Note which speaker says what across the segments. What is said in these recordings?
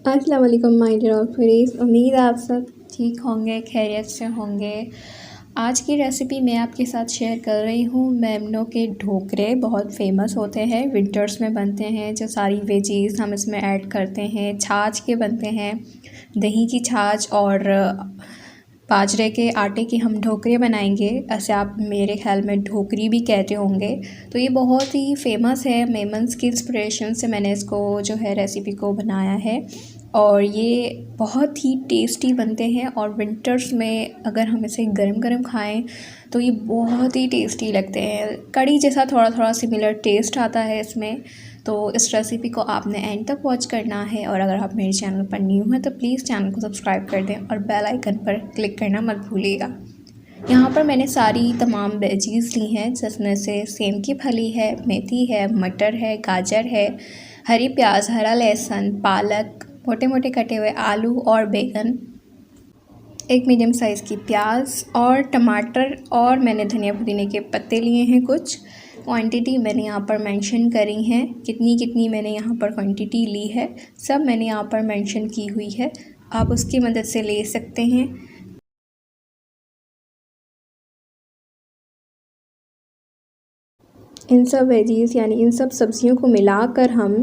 Speaker 1: अस्सलाम वालेकुम my dear friends. उम्मीद है आप सब ठीक होंगे, खैरियत से होंगे। आज की रेसिपी मैं आपके साथ शेयर कर रही हूँ। मेमनों के ढोकरे बहुत फेमस होते हैं, विंटर्स में बनते हैं। जो सारी वेजीज हम इसमें ऐड करते हैं, छाछ के बनते हैं, दही की छाछ और बाजरे के आटे की हम ढोकरे बनाएंगे। ऐसे आप मेरे ख्याल में ढोकरी भी कहते होंगे। तो ये बहुत ही फेमस है। मेमन्स की इंस्पिरेशन से मैंने इसको जो है रेसिपी को बनाया है और ये बहुत ही टेस्टी बनते हैं। और विंटर्स में अगर हम इसे गरम गरम खाएं तो ये बहुत ही टेस्टी लगते हैं। कड़ी जैसा थोड़ा थोड़ा सिमिलर टेस्ट आता है इसमें। तो इस रेसिपी को आपने एंड तक वॉच करना है। और अगर आप मेरे चैनल पर न्यू हैं तो प्लीज़ चैनल को सब्सक्राइब कर दें और बेल आइकन पर क्लिक करना मत भूलिएगा। यहाँ पर मैंने सारी तमाम वेजीज़ ली हैं, जिसमें से सेम की फली है, मेथी है, मटर है, गाजर है, हरी प्याज, हरा लहसुन, पालक, मोटे मोटे कटे हुए आलू और बैंगन, एक मीडियम साइज़ की प्याज और टमाटर, और मैंने धनिया पुदीने के पत्ते लिए हैं कुछ। क्वांटिटी मैंने यहाँ पर मेंशन करी हैं, कितनी कितनी मैंने यहाँ पर क्वांटिटी ली है सब मैंने यहाँ पर मेंशन की हुई है। आप उसकी मदद से ले सकते हैं। इन सब वेजीज़ यानी इन सब सब्जियों को मिलाकर हम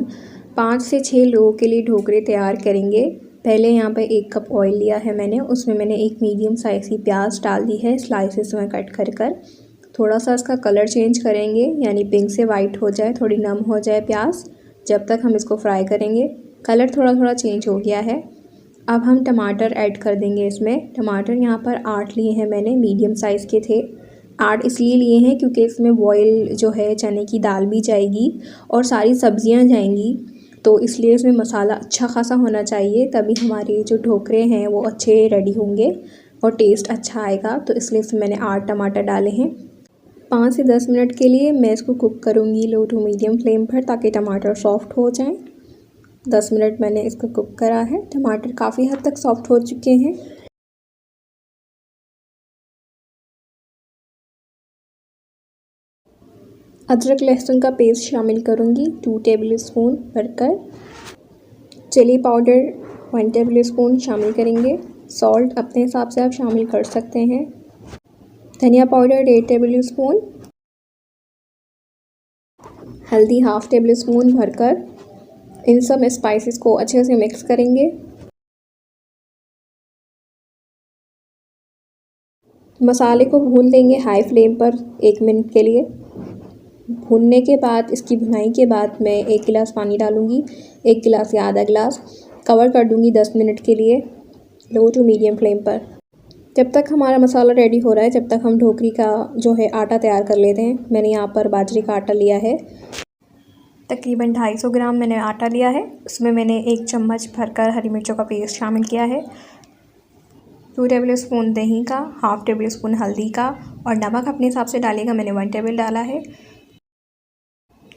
Speaker 1: 5 से 6 लोगों के लिए ढोकरे तैयार करेंगे। पहले यहाँ पे 1 कप ऑयल लिया है मैंने, उसमें मैंने एक मीडियम साइज़ की प्याज डाल दी है स्लाइसेस में कट कर कर। थोड़ा सा इसका कलर चेंज करेंगे, यानी पिंक से वाइट हो जाए, थोड़ी नम हो जाए प्याज, जब तक हम इसको फ्राई करेंगे। कलर थोड़ा थोड़ा चेंज हो गया है। अब हम टमाटर ऐड कर देंगे इसमें। टमाटर यहाँ पर 8 लिए हैं मैंने, मीडियम साइज़ के थे। 8 इसलिए लिए हैं क्योंकि इसमें बॉयल जो है चने की दाल भी जाएगी और सारी सब्जियां जाएंगी, तो इसलिए इसमें मसाला अच्छा खासा होना चाहिए, तभी हमारे जो ढोकरे हैं वो अच्छे रेडी होंगे और टेस्ट अच्छा आएगा। तो इसलिए इसमें मैंने 8 टमाटर डाले हैं। 5 से 10 मिनट के लिए मैं इसको कुक करूँगी लो टू मीडियम फ्लेम पर, ताकि टमाटर सॉफ्ट हो जाएं। 10 मिनट मैंने इसको कुक करा है। टमाटर काफ़ी हद तक सॉफ्ट हो चुके हैं। अदरक लहसुन का पेस्ट शामिल करूँगी 2 टेबल स्पून भरकर। चिली पाउडर 1 टेबल स्पून शामिल करेंगे। सॉल्ट अपने हिसाब से आप शामिल कर सकते हैं। धनिया पाउडर 1 टेबल स्पून। हल्दी 1/2 टेबल स्पून भरकर इन सब स्पाइसेस को अच्छे से मिक्स करेंगे। मसाले को भून देंगे हाई फ्लेम पर 1 मिनट के लिए। भूनने के बाद, इसकी भुनाई के बाद मैं 1 गिलास पानी डालूँगी, 1 गिलास या आधा गिलास। कवर कर दूँगी 10 मिनट के लिए लो टू मीडियम फ्लेम पर। जब तक हमारा मसाला रेडी हो रहा है, जब तक हम ढोकरी का जो है आटा तैयार कर लेते हैं। मैंने यहाँ पर बाजरे का आटा लिया है, तकरीबन 250 ग्राम मैंने आटा लिया है। उसमें मैंने 1 चम्मच भरकर हरी मिर्चों का पेस्ट शामिल किया है, 2 टेबल स्पून दही का, 1/2 टेबल स्पून हल्दी का, और नमक अपने हिसाब से डालेगा, मैंने 1 टेबल डाला है।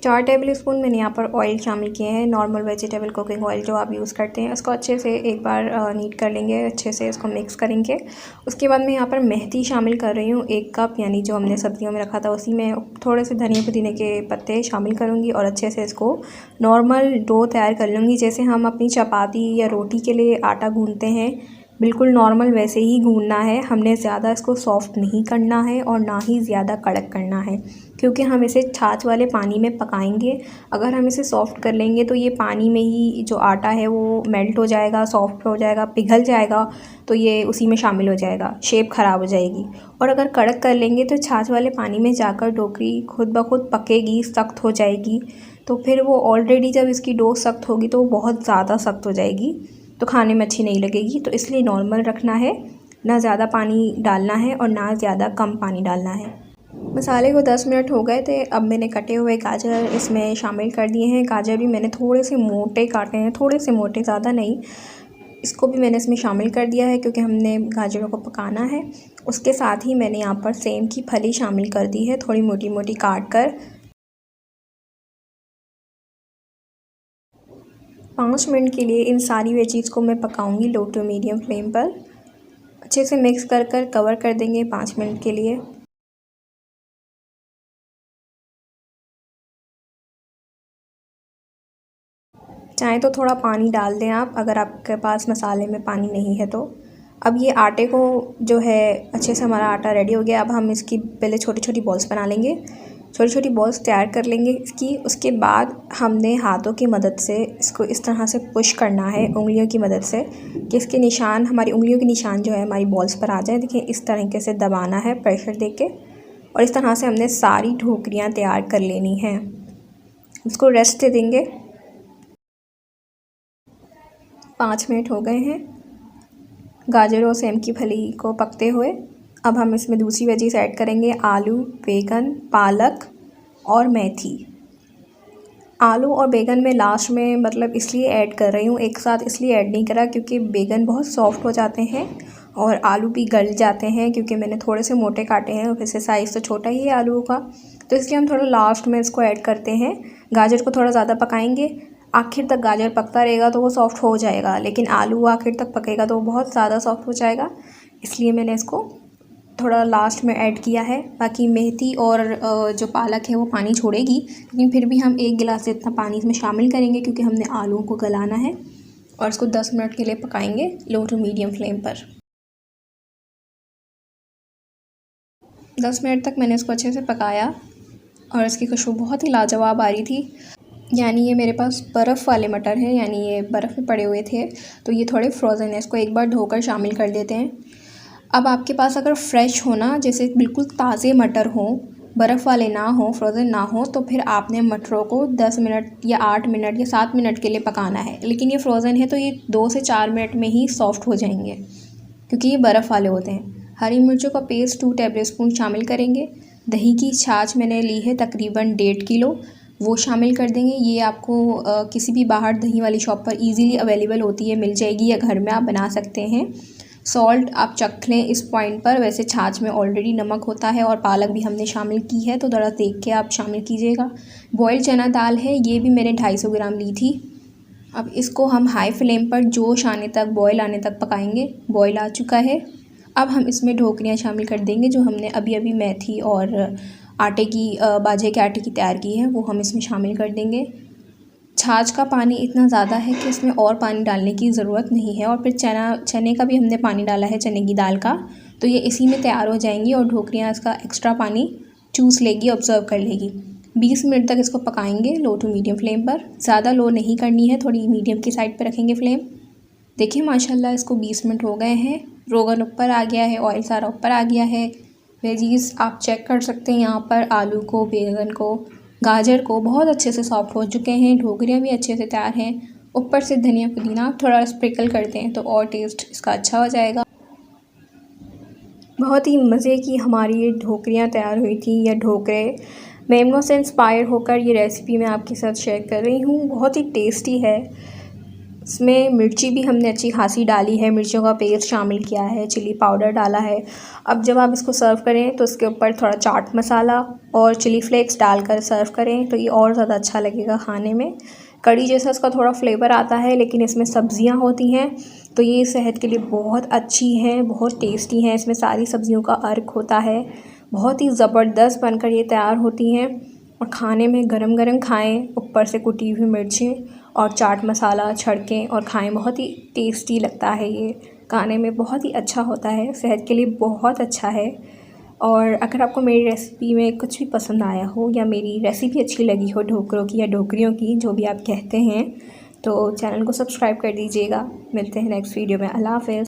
Speaker 1: 4 टेबल स्पून मैंने यहाँ पर ऑयल शामिल किए हैं, नॉर्मल वेजिटेबल कुकिंग ऑयल जो आप यूज़ करते हैं। इसको अच्छे से एक बार नीट कर लेंगे, अच्छे से इसको मिक्स करेंगे। उसके बाद मैं यहाँ पर मेथी शामिल कर रही हूँ 1 कप, यानी जो हमने सब्जियों में रखा था उसी में थोड़े से धनिया पुदीने के पत्ते शामिल करूँगी और अच्छे से इसको नॉर्मल डो तैयार कर लूँगी, जैसे हम अपनी चपाती या रोटी के लिए आटा गूँथते हैं, बिल्कुल नॉर्मल वैसे ही गूँथना है। हमने ज़्यादा इसको सॉफ़्ट नहीं करना है और ना ही ज़्यादा कड़क करना है, क्योंकि हम इसे छाछ वाले पानी में पकाएंगे। अगर हम इसे सॉफ़्ट कर लेंगे तो ये पानी में ही जो आटा है वो मेल्ट हो जाएगा, सॉफ़्ट हो जाएगा, पिघल जाएगा, तो ये उसी में शामिल हो जाएगा, शेप ख़राब हो जाएगी। और अगर कड़क कर लेंगे तो छाछ वाले पानी में जाकर ढोकरी खुद ब खुद पकेगी, सख्त हो जाएगी। तो फिर वो ऑलरेडी जब इसकी डो सख्त होगी तो वो बहुत ज़्यादा सख्त हो जाएगी, तो खाने में अच्छी नहीं लगेगी। तो इसलिए नॉर्मल रखना है, ना ज़्यादा पानी डालना है और ना ज़्यादा कम पानी डालना है। मसाले को 10 मिनट हो गए थे। अब मैंने कटे हुए गाजर इसमें शामिल कर दिए हैं। गाजर भी मैंने थोड़े से मोटे काटे हैं, थोड़े से मोटे, ज़्यादा नहीं। इसको भी मैंने इसमें शामिल कर दिया है क्योंकि हमने गाजरों को पकाना है। उसके साथ ही मैंने यहाँ पर सेम की फली शामिल कर दी है, थोड़ी मोटी मोटी काट कर। 5 मिनट के लिए इन सारी वेजीज़ को मैं पकाऊंगी लो टू मीडियम फ्लेम पर। अच्छे से मिक्स कर कर कवर कर देंगे 5 मिनट के लिए। चाहे तो थोड़ा पानी डाल दें आप, अगर आपके पास मसाले में पानी नहीं है तो। अब ये आटे को जो है अच्छे से हमारा आटा रेडी हो गया। अब हम इसकी पहले छोटी छोटी बॉल्स बना लेंगे, छोटी छोटी बॉल्स तैयार कर लेंगे इसकी। उसके बाद हमने हाथों की मदद से इसको इस तरह से पुश करना है, उंगलियों की मदद से, कि इसके निशान, हमारी उंगलियों के निशान जो है हमारी बॉल्स पर आ जाए। देखिए इस तरीके से दबाना है प्रेशर दे के, और इस तरह से हमने सारी ढोकरियाँ तैयार कर लेनी हैं। इसको रेस्ट दे देंगे। 5 मिनट हो गए हैं गाजर और सेम की फली को पकते हुए। अब हम इसमें दूसरी वेजीज ऐड करेंगे, आलू, बैगन, पालक और मेथी। आलू और बैगन में लास्ट में मतलब इसलिए ऐड कर रही हूँ, एक साथ इसलिए ऐड नहीं करा क्योंकि बैगन बहुत सॉफ्ट हो जाते हैं और आलू भी गल जाते हैं, क्योंकि मैंने थोड़े से मोटे काटे हैं, वैसे साइज़ तो छोटा ही है आलूओं का, तो इसलिए हम थोड़ा लास्ट में इसको ऐड करते हैं। गाजर को थोड़ा ज़्यादा पकाएंगे, आखिर तक गाजर पकता रहेगा तो वो सॉफ्ट हो जाएगा, लेकिन आलू आखिर तक पकेगा तो वो बहुत ज़्यादा सॉफ्ट हो जाएगा, इसलिए मैंने इसको थोड़ा लास्ट में ऐड किया है। बाकी मेथी और जो पालक है वो पानी छोड़ेगी, लेकिन फिर भी हम 1 गिलास से इतना पानी इसमें शामिल करेंगे क्योंकि हमने आलूओं को गलाना है, और इसको 10 मिनट के लिए पकाएंगे लो टू मीडियम फ्लेम पर। 10 मिनट तक मैंने इसको अच्छे से पकाया और इसकी खुशबू बहुत ही लाजवाब आ रही थी। यानी ये मेरे पास बर्फ़ वाले मटर हैं, यानी ये बर्फ़ में पड़े हुए थे, तो ये थोड़े फ्रोज़न है। इसको एक बार धोकर शामिल कर देते हैं। अब आपके पास अगर फ्रेश हो ना, जैसे बिल्कुल ताज़े मटर हों, बर्फ़ वाले ना हो, फ्रोज़न ना हो, तो फिर आपने मटरों को 10 मिनट या 8 मिनट या 7 मिनट के लिए पकाना है। लेकिन ये फ्रोज़न है तो ये 2 से 4 मिनट में ही सॉफ़्ट हो जाएंगे, क्योंकि ये बर्फ़ वाले होते हैं। हरी मिर्चों का पेस्ट 2 टेबलस्पून शामिल करेंगे। दही की छाछ मैंने ली है तकरीबन 1.5 किलो, वो शामिल कर देंगे। ये आपको किसी भी बाहर दही वाली शॉप पर इजीली अवेलेबल होती है, मिल जाएगी, या घर में आप बना सकते हैं। सॉल्ट आप चख लें इस पॉइंट पर, वैसे छाछ में ऑलरेडी नमक होता है और पालक भी हमने शामिल की है, तो ज़रा देख के आप शामिल कीजिएगा। बॉइल्ड चना दाल है, ये भी मैंने 250 ग्राम ली थी। अब इसको हम हाई फ्लेम पर जोश आने तक, बॉयल आने तक पकाएंगे। बॉयल आ चुका है। अब हम इसमें ढोकरियाँ शामिल कर देंगे जो हमने अभी अभी मेथी और आटे की बाजे के आटे की तैयार की है, वो हम इसमें शामिल कर देंगे। छाछ का पानी इतना ज़्यादा है कि इसमें और पानी डालने की ज़रूरत नहीं है, और फिर चने का भी हमने पानी डाला है, चने की दाल का, तो ये इसी में तैयार हो जाएंगी और ढोकरियाँ इसका एक्स्ट्रा पानी चूस लेगी, ऑब्ज़र्व कर लेगी। 20 मिनट तक इसको पकाएंगे लो टू मीडियम फ्लेम पर। ज़्यादा लो नहीं करनी है, थोड़ी मीडियम की साइड पर रखेंगे फ्लेम। देखिए माशाल्लाह इसको 20 मिनट हो गए हैं, रोगन ऊपर आ गया है, ऑयल सारा ऊपर आ गया है। वेजीज़ आप चेक कर सकते हैं यहाँ पर, आलू को, बैगन को, गाजर को बहुत अच्छे से सॉफ्ट हो चुके हैं। ढोकरियाँ भी अच्छे से तैयार हैं। ऊपर से धनिया पुदीना थोड़ा स्प्रिंकल करते हैं तो और टेस्ट इसका अच्छा हो जाएगा। बहुत ही मज़े की हमारी ये ढोकरियाँ तैयार हुई थी, या ढोकरे। मैंगो से इंस्पायर होकर ये रेसिपी मैं आपके साथ शेयर कर रही हूँ। बहुत ही टेस्टी है। इसमें मिर्ची भी हमने अच्छी खासी डाली है, मिर्चियों का पेस्ट शामिल किया है, चिली पाउडर डाला है। अब जब आप इसको सर्व करें तो इसके ऊपर थोड़ा चाट मसाला और चिली फ्लेक्स डालकर सर्व करें तो ये और ज़्यादा अच्छा लगेगा खाने में। कड़ी जैसा इसका थोड़ा फ्लेवर आता है, लेकिन इसमें सब्ज़ियाँ होती हैं तो ये सेहत के लिए बहुत अच्छी हैं, बहुत टेस्टी हैं। इसमें सारी सब्ज़ियों का अर्क होता है। बहुत ही ज़बरदस्त बनकर ये तैयार होती हैं, और खाने में गरम गरम खाएं, ऊपर से कुटी हुई मिर्चें और चाट मसाला छिड़कें और खाएं। बहुत ही टेस्टी लगता है, ये खाने में बहुत ही अच्छा होता है, सेहत के लिए बहुत अच्छा है। और अगर आपको मेरी रेसिपी में कुछ भी पसंद आया हो, या मेरी रेसिपी अच्छी लगी हो ढोकरों की या ढोकरियों की, जो भी आप कहते हैं, तो चैनल को सब्सक्राइब कर दीजिएगा। मिलते हैं नेक्स्ट वीडियो में। अल्लाह हाफ़िज़।